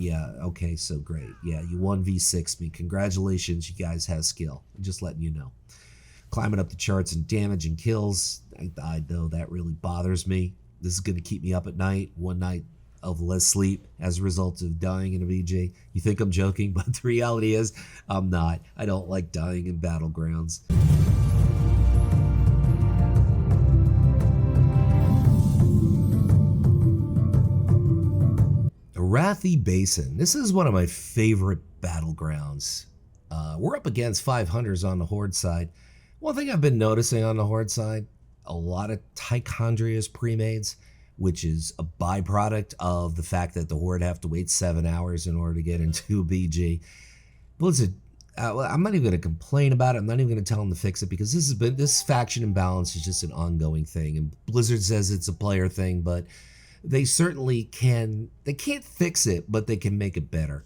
Yeah, okay, so great. Yeah, you 1v6 me. Congratulations, you guys have skill. Just letting you know. Climbing up the charts in damage and kills. I know that really bothers me. This is going to keep me up at night. One night of less sleep as a result of dying in a VG. You think I'm joking, but the reality is I'm not. I don't like dying in Battlegrounds. Arathi Basin. This is one of my favorite battlegrounds. We're up against 500s on the Horde side. One thing I've been noticing on the Horde side, a lot of Tichondria's pre-mades, which is a byproduct of the fact that the Horde have to wait 7 hours in order to get into a BG. Blizzard, I'm not even going to complain about it. I'm not even going to tell them to fix it because this faction imbalance is just an ongoing thing. And Blizzard says it's a player thing, but they certainly can. They can't fix it, but they can make it better.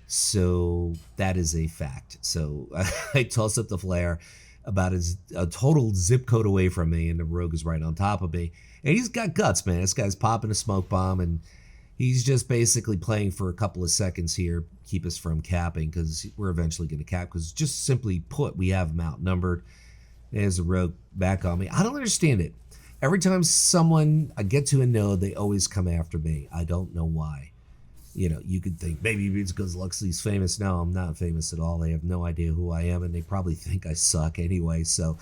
So that is a fact. So I toss up the flare about a total zip code away from me, and the rogue is right on top of me. And he's got guts, man. This guy's popping a smoke bomb, and he's just basically playing for a couple of seconds here, keep us from capping, because we're eventually going to cap, because just simply put, we have him outnumbered. There's a rogue back on me. I don't understand it. Every time I get to a node, they always come after me. I don't know why. You know, you could think maybe it's because Luxley's famous. No, I'm not famous at all. They have no idea who I am, and they probably think I suck anyway. So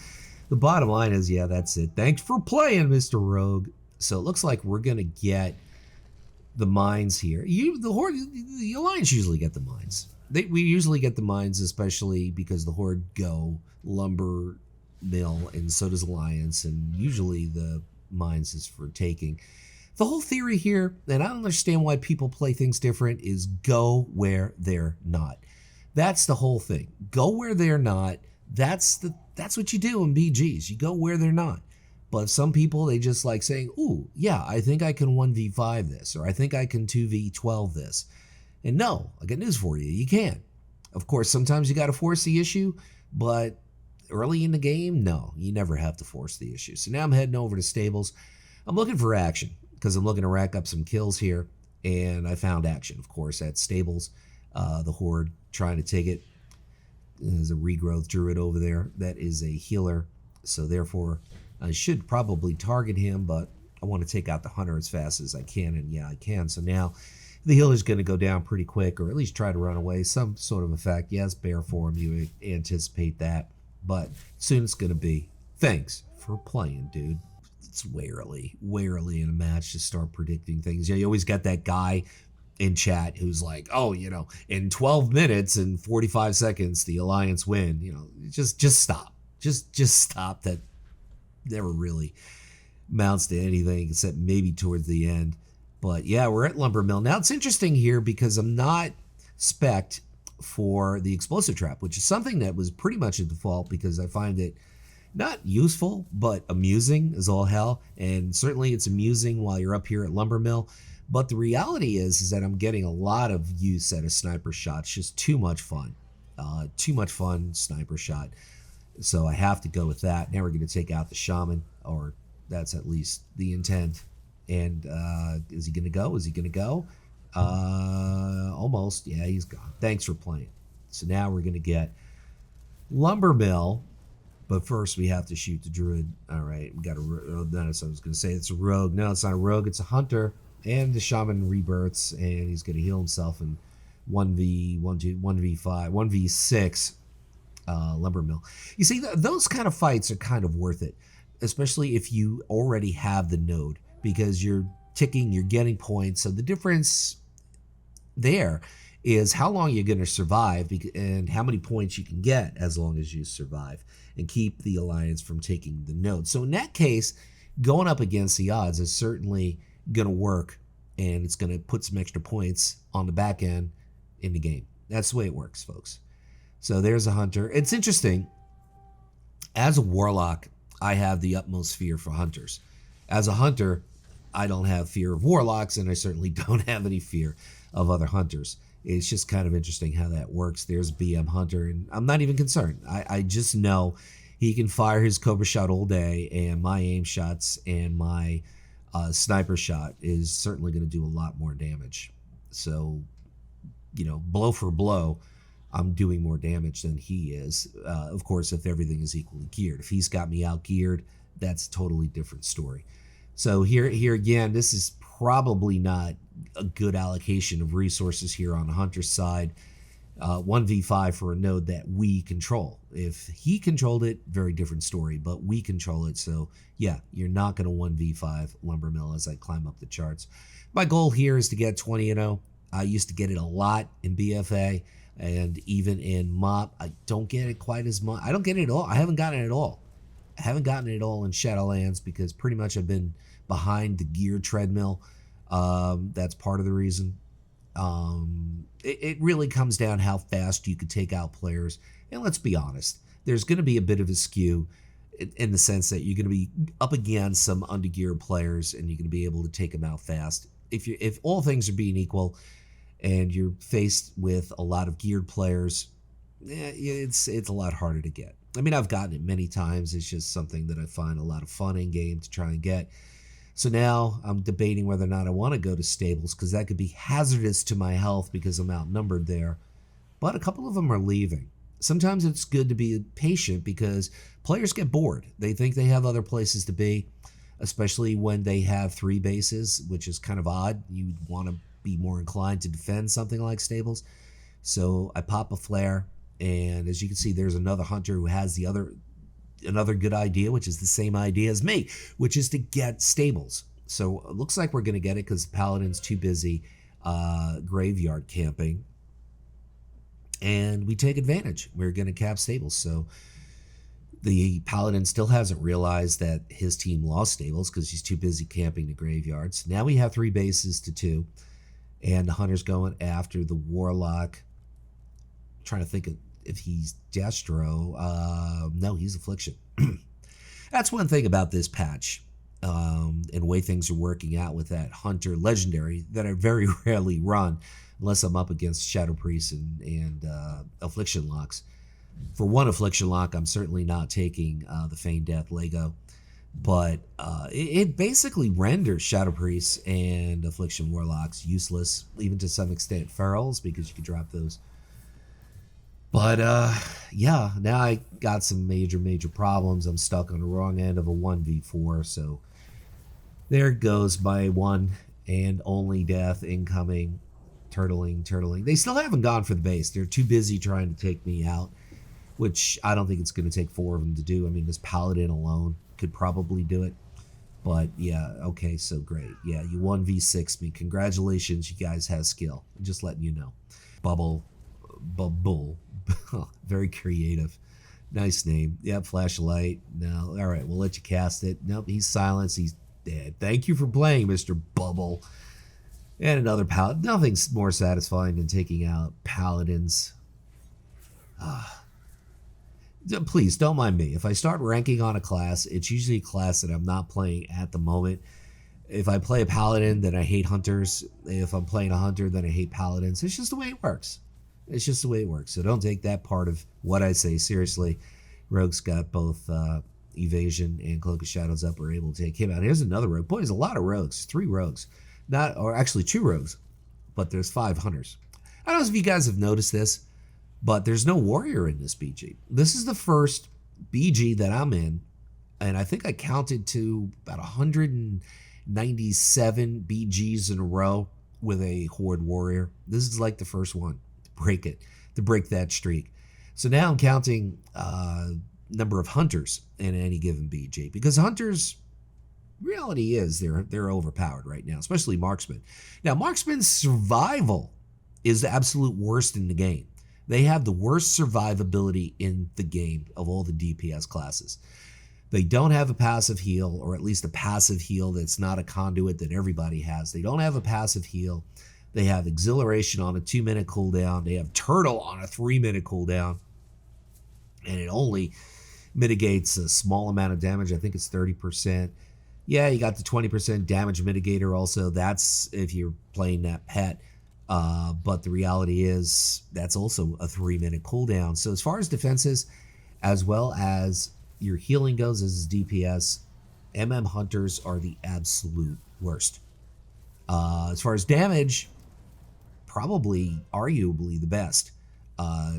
the bottom line is, yeah, that's it. Thanks for playing, Mr. Rogue. So it looks like we're going to get the mines here. The Alliance usually get the mines. We usually get the mines, especially because the Horde go lumber mill, and so does Alliance, and usually the mines is for taking. The whole theory here, and I don't understand why people play things different, is go where they're not. That's the whole thing. Go where they're not. That's what you do in BGs. You go where they're not. But some people, they just like saying, ooh, yeah, I think I can 1v5 this, or I think I can 2v12 this. And no, I got news for you. You can't. Of course, sometimes you got to force the issue, but early in the game, no, you never have to force the issue. So now I'm heading over to stables. I'm looking for action because I'm looking to rack up some kills here, and I found action, of course, at stables. The Horde trying to take it. There's a regrowth druid over there that is a healer, so therefore I should probably target him, but I want to take out the hunter as fast as I can, and yeah, I can. So now the healer's going to go down pretty quick, or at least try to run away, some sort of effect. Yes, bear form, you anticipate that, but soon it's going to be, thanks for playing, dude. It's way early in a match to start predicting things. Yeah, you always got that guy in chat who's like, oh, you know, in 12 minutes and 45 seconds, the Alliance win. You know, just stop. Just stop. That never really amounts to anything except maybe towards the end. But yeah, we're at Lumber Mill. Now it's interesting here because I'm not spec'd for the explosive trap, which is something that was pretty much a default because I find it not useful, but amusing as all hell. And certainly it's amusing while you're up here at Lumber Mill. But the reality is that I'm getting a lot of use at a sniper shot. It's just too much fun. Too much fun sniper shot. So I have to go with that. Now we're going to take out the shaman, or that's at least the intent. And is he going to go? Is he going to go? Almost. Yeah, he's gone. Thanks for playing. So now we're going to get Lumber Mill. But first, we have to shoot the druid. All right, we got a. Notice I was going to say it's a rogue. No, it's not a rogue. It's a hunter. And the shaman rebirths, and he's going to heal himself in 1v6 Lumber Mill. You see, those kind of fights are kind of worth it, especially if you already have the node, because you're ticking, you're getting points. So the difference there is how long you're going to survive and how many points you can get as long as you survive and keep the Alliance from taking the node. So in that case, going up against the odds is certainly going to work, and it's going to put some extra points on the back end in the game. That's the way it works, folks. So there's a hunter. It's interesting. As a warlock, I have the utmost fear for hunters. As a hunter, I don't have fear of warlocks, and I certainly don't have any fear of other hunters. It's just kind of interesting how that works. There's BM Hunter, and I'm not even concerned. I just know he can fire his Cobra shot all day, and my aim shots and my sniper shot is certainly going to do a lot more damage. So blow for blow, I'm doing more damage than he is. Of course, if everything is equally geared. If he's got me out geared, that's a totally different story. So here again, this is probably not a good allocation of resources here on the hunter's side. 1v5 for a node that we control. If he controlled it, very different story, but we control it. So yeah, you're not going to 1v5 Lumbermill as I climb up the charts. My goal here is to get 20-0. I used to get it a lot in BFA and even in MOP. I don't get it quite as much. I don't get it at all. I haven't gotten it at all. I haven't gotten it all in Shadowlands because pretty much I've been behind the gear treadmill. That's part of the reason. It really comes down how fast you could take out players. And let's be honest, there's going to be a bit of a skew in the sense that you're going to be up against some undergeared players and you're going to be able to take them out fast. If all things are being equal and you're faced with a lot of geared players, it's a lot harder to get. I mean, I've gotten it many times. It's just something that I find a lot of fun in game to try and get. So now I'm debating whether or not I want to go to stables because that could be hazardous to my health because I'm outnumbered there. But a couple of them are leaving. Sometimes it's good to be patient because players get bored. They think they have other places to be, especially when they have 3 bases, which is kind of odd. You want to be more inclined to defend something like stables. So I pop a flare, and as you can see, there's another hunter who has another good idea, which is the same idea as me, which is to get stables. So it looks like we're going to get it because the Paladin's too busy graveyard camping. And we take advantage. We're going to cap stables. So the Paladin still hasn't realized that his team lost stables because he's too busy camping the graveyards. Now we have 3 bases to 2. And the Hunter's going after the Warlock. I'm trying to think of if he's Destro. No, he's Affliction. That's one thing about this patch and the way things are working out with that Hunter Legendary that I very rarely run unless I'm up against Shadow Priest and Affliction Locks. For one Affliction Lock, I'm certainly not taking the Feigned Death Lego, but it basically renders Shadow Priests and Affliction Warlocks useless, even to some extent Ferals, because you can drop those. But yeah, now I got some major problems. I'm stuck on the wrong end of a 1v4, so there goes my one and only death incoming. Turtling. They still haven't gone for the base. They're too busy trying to take me out, which I don't think it's going to take 4 of them to do. I mean, this Paladin alone could probably do it. But yeah, okay, so great. Yeah, you 1v6 me. Congratulations, you guys have skill. I'm just letting you know. Bubble. Very creative. Nice name. Yep, flashlight. No, all right, we'll let you cast it. Nope, he's silenced. He's dead. Thank you for playing, Mr. Bubble. And another Paladin. Nothing's more satisfying than taking out Paladins. Please, don't mind me. If I start ranking on a class, it's usually a class that I'm not playing at the moment. If I play a Paladin, then I hate Hunters. If I'm playing a Hunter, then I hate Paladins. It's just the way it works. It's just the way it works. So don't take that part of what I say seriously. Rogue's got both Evasion and Cloak of Shadows up. We're able to take him out. Here's another rogue. Boy, there's a lot of rogues. 3 rogues. Or actually 2 rogues, but there's 5 hunters. I don't know if you guys have noticed this, but there's no warrior in this BG. This is the first BG that I'm in, and I think I counted to about 197 BGs in a row with a Horde warrior. This is like the first one to break that streak. So now I'm counting number of hunters in any given BG, because hunters, reality is they're overpowered right now, especially marksmen. Now, marksman's survival is the absolute worst in the game. They have the worst survivability in the game of all the DPS classes. They don't have a passive heal, or at least a passive heal that's not a conduit that everybody has. They don't have a passive heal. They have Exhilaration on a 2-minute cooldown. They have Turtle on a 3-minute cooldown. And it only mitigates a small amount of damage. I think it's 30%. Yeah, you got the 20% damage mitigator also. That's if you're playing that pet. But the reality is that's also a 3-minute cooldown. So as far as defenses, as well as your healing goes as DPS, MM Hunters are the absolute worst. As far as damage, probably arguably the best.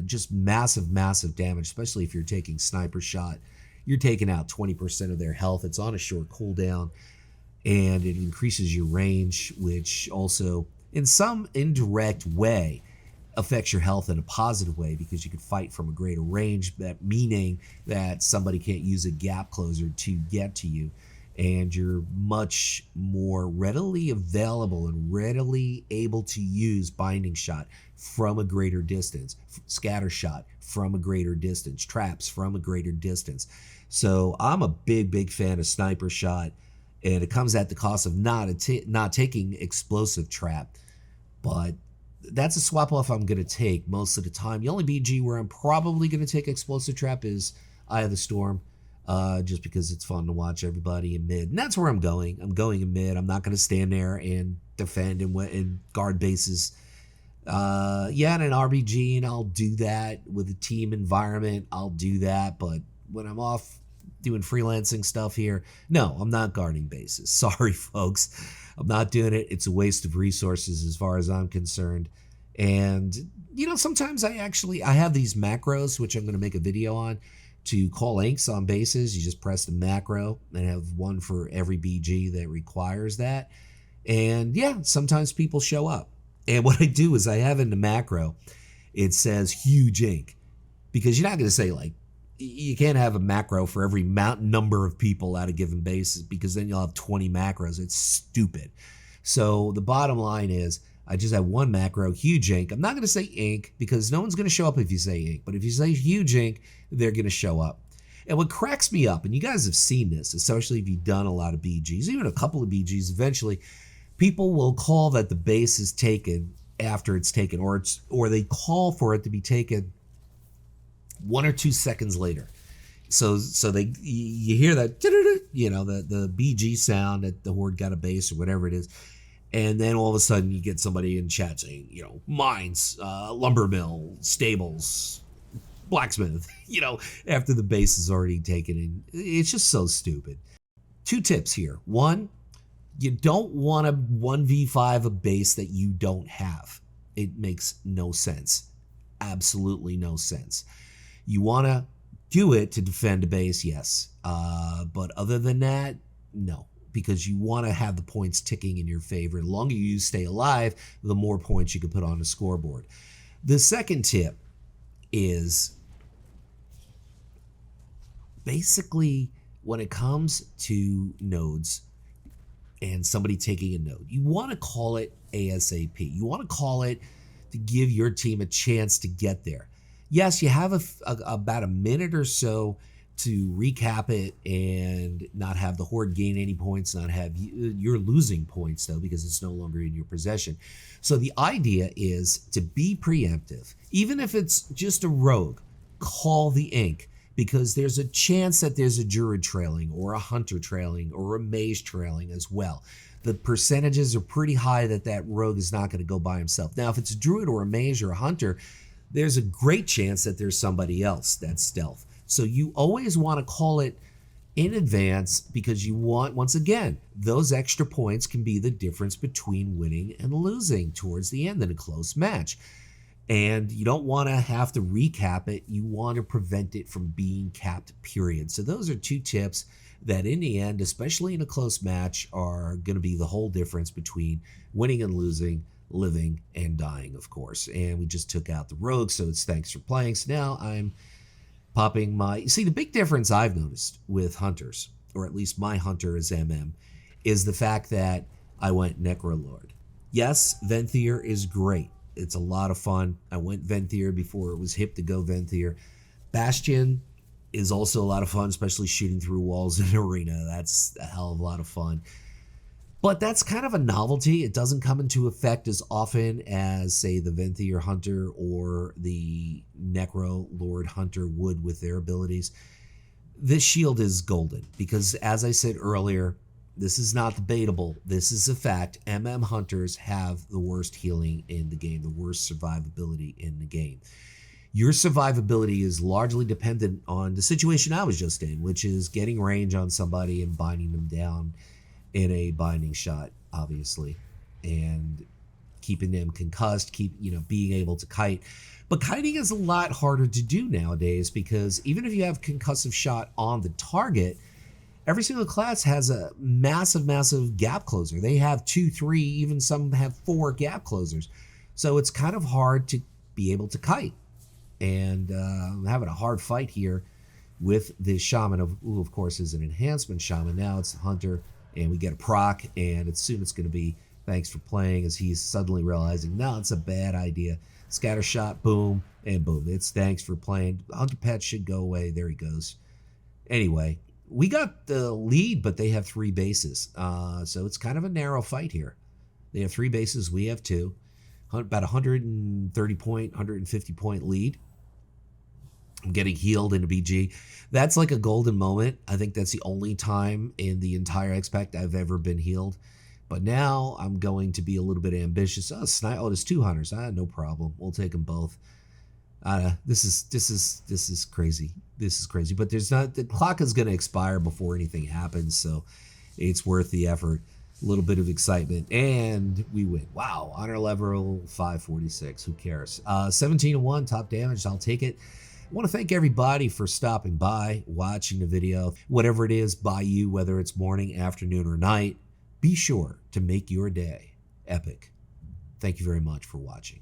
Just massive, massive damage, especially if you're taking sniper shot. You're taking out 20% of their health. It's on a short cooldown, and it increases your range, which also, in some indirect way, affects your health in a positive way because you can fight from a greater range, that meaning that somebody can't use a gap closer to get to you, and you're much more readily available and readily able to use binding shot from a greater distance, scatter shot from a greater distance, traps from a greater distance. So I'm a big fan of sniper shot, and it comes at the cost of not taking explosive trap, but that's a swap off I'm going to take most of the time. The only BG where I'm probably going to take explosive trap is Eye of the Storm, just because it's fun to watch everybody in mid. And that's where I'm going. I'm going in mid. I'm not going to stand there and defend and guard bases. Yeah, in an RBG, and I'll do that with a team environment. I'll do that. But when I'm off doing freelancing stuff here, no, I'm not guarding bases. Sorry, folks. I'm not doing it. It's a waste of resources as far as I'm concerned. And, sometimes I have these macros, which I'm going to make a video on, to call inks on bases. You just press the macro and have one for every BG that requires that. And yeah, sometimes people show up. And what I do is I have in the macro, it says huge ink, because you're not going to say you can't have a macro for every number of people at a given base, because then you'll have 20 macros. It's stupid. So the bottom line is I just have one macro, huge ink. I'm not going to say ink because no one's going to show up if you say ink. But if you say huge ink, they're going to show up. And what cracks me up, and you guys have seen this, especially if you've done a lot of BGs, even a couple of BGs, eventually people will call that the base is taken after it's taken, or they call for it to be taken 1 or 2 seconds later. So you hear that, the BG sound that the Horde got a base or whatever it is. And then all of a sudden you get somebody in chat saying, mines, lumber mill, stables, blacksmith, after the base is already taken in. It's just so stupid. 2 tips here. 1, you don't want to 1v5 a base that you don't have. It makes no sense. Absolutely no sense. You want to do it to defend a base, yes. But other than that, no. Because you want to have the points ticking in your favor. The longer you stay alive, the more points you can put on the scoreboard. The second tip is basically when it comes to nodes and somebody taking a node, you want to call it ASAP. You want to call it to give your team a chance to get there. Yes, you have about a minute or so to recap it and not have the Horde gain any points, not have you're losing points though, because it's no longer in your possession. So the idea is to be preemptive. Even if it's just a rogue, call the ink, because there's a chance that there's a druid trailing or a hunter trailing or a mage trailing as well. The percentages are pretty high that rogue is not going to go by himself. Now, if it's a druid or a mage or a hunter, there's a great chance that there's somebody else that's stealth. So you always want to call it in advance, because you want, once again, those extra points can be the difference between winning and losing towards the end in a close match. And you don't want to have to recap it. You want to prevent it from being capped, period. So those are 2 tips that in the end, especially in a close match, are going to be the whole difference between winning and losing, living and dying, of course. And we just took out the rogue, so it's thanks for playing. So now I'm popping my... See, the big difference I've noticed with hunters, or at least my hunter is MM, is the fact that I went Necrolord. Yes, Venthyr is great. It's a lot of fun. I went Venthyr before it was hip to go Venthyr. Bastion is also a lot of fun, especially shooting through walls in Arena. That's a hell of a lot of fun. But that's kind of a novelty. It doesn't come into effect as often as, say, the Venthyr Hunter or the Necrolord Hunter would with their abilities. This shield is golden because, as I said earlier, this is not debatable. This is a fact. MM Hunters have the worst healing in the game, the worst survivability in the game. Your survivability is largely dependent on the situation I was just in, which is getting range on somebody and binding them down in a binding shot, obviously, and keeping them concussed, being able to kite. But kiting is a lot harder to do nowadays because even if you have concussive shot on the target, every single class has a massive, massive gap closer. They have 2, 3, even some have 4 gap closers. So it's kind of hard to be able to kite. And I'm having a hard fight here with the shaman, who of course is an enhancement shaman. Now it's the hunter, and we get a proc, and soon it's going to be thanks for playing, as he's suddenly realizing, no, it's a bad idea. Scatter shot, boom, and boom. It's thanks for playing. Hunter pet should go away. There he goes. Anyway, we got the lead, but they have 3 bases. So it's kind of a narrow fight here. They have 3 bases. We have 2. About 130 point, 150 point lead. I'm getting healed in a BG. That's like a golden moment. I think that's the only time in the entire Xpac I've ever been healed. But now I'm going to be a little bit ambitious. Oh, there's 2 hunters. No problem. We'll take them both. This is crazy. This is crazy. But the clock is going to expire before anything happens, so it's worth the effort. A little bit of excitement, and we win. Wow, honor level 546. Who cares? 17-1 top damage. I'll take it. I want to thank everybody for stopping by, watching the video. Whatever it is by you, whether it's morning, afternoon, or night, be sure to make your day epic. Thank you very much for watching.